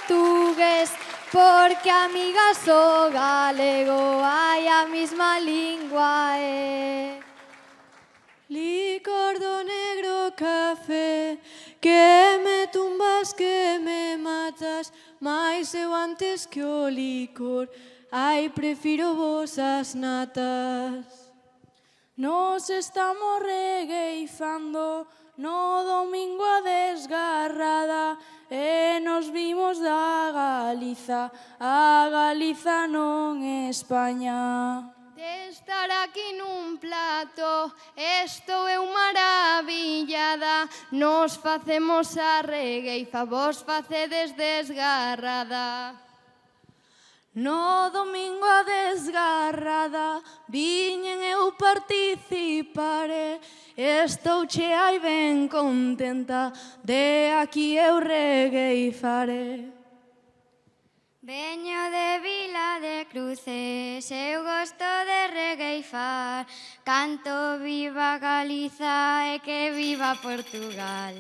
portugués, porque amigas o galego hai a mesma lingua Licor do negro café, que me tumbas, que me matas, mais eu antes que o licor, ai, prefiro vos as natas. Nos estamos regueifando no domingo a desgarrada e nos vimos da Galiza, a Galiza non España. De estar aquí nun plato, estou eu maravillada. Nos facemos a regueifa, vos facedes desgarrada. No domingo a desgarrada viñen eu participare. Estou chea e ben contenta, de aquí eu regueifare. Veño de Vila de Cruces, eu gosto de regueifar. Canto viva Galiza e que viva Portugal.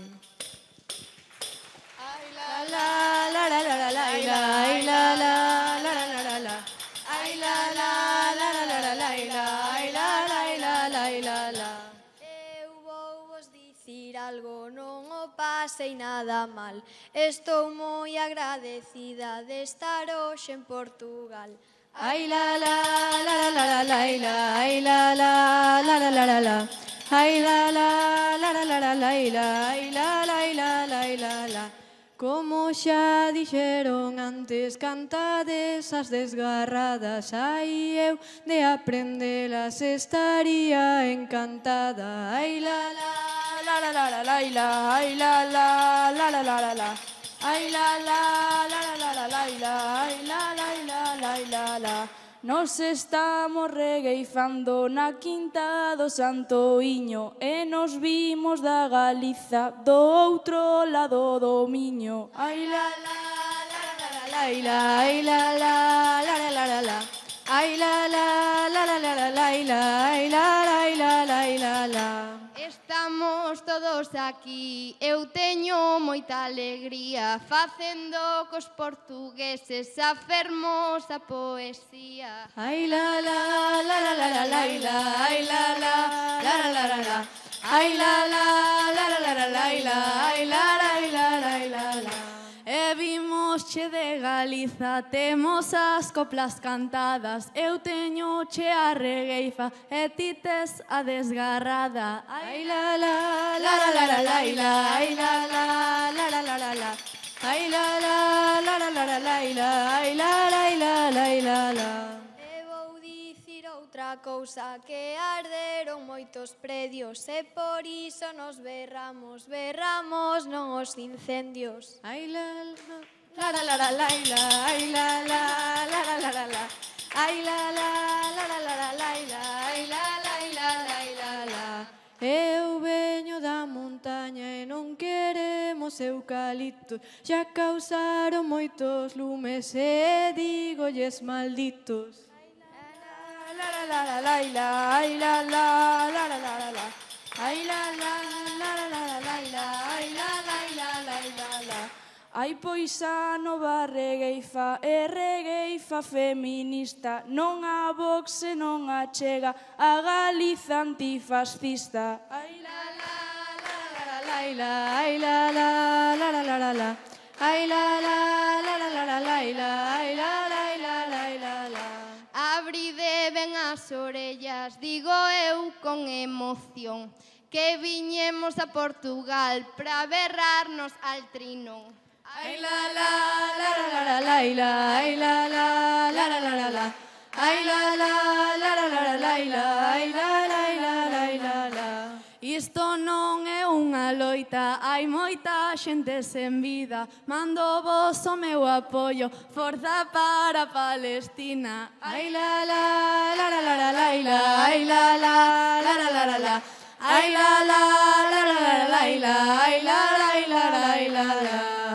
Ai la la la la la la la ai la la la la la la la ai la la la la la la la ai la la la la la la. Eu vou vos dicir algo, non o pasei nada mal. Estou moi agradecida de estar hoxe en Portugal. Ai la la la la la la la ai la la la la la la la ai la la la la la la la ai la la la la la la. Como xa dixeron antes, cantades as desgarradas, ai eu de aprendelas estaría encantada. Ai la la la la la la la ai la la la la la la la ai la la la la la la la ai la la la la la. Nos estamos regueifando na quinta do Santoiño e nos vimos da Galiza do outro lado do Miño. Ai la la la la la la la ai la la la la la la la ai la la la la la la la ai la la la la. Estamos todos aquí, eu teño moita alegría, facendo cos portugueses a fermosa poesía. Ai la la la la la la la ai la la la la la la la ai la la la la la la la ai la la la la. E vimosche de Galiza, temos as coplas cantadas. Eu teño che a regueifa e ti tes a desgarrada. Ai la la la la la la la ai la la la la la la la ai la la la la la la la ai la la la. E vou dicir outra cousa, que arderon moitos predios e por iso nos berramos, non os incendios. Ai la la la la la la ai la la la la la la la ai la la la la la la la ai la la la. Eu veño da montaña e non queremos eucaliptos, xa causaron moitos lumes e dígolles malditos. La la la la la la ai la la la la la la la ai la la la la la la la ai la la la. Ai pois a nova regueifa e regueifa feminista, non a Vox e non a Chega, a Galiza antifascista. Ai la la la la la la ai la la la la la la la ai la la la la la la la ai la la la. Abride ben as orellas, digo eu con emoción, que viñemos a Portugal pra berrarnos al trinón. Ai la la la la la la la ai la la la la la la la ai la la la la la la la ai la la la. Isto non é unha loita, hai moita xente sen vida. Mando vos o meu apoio, forza para Palestina. Ai la la la la la la la ai la la la la la la la ai la la la la la la ai la la la la la.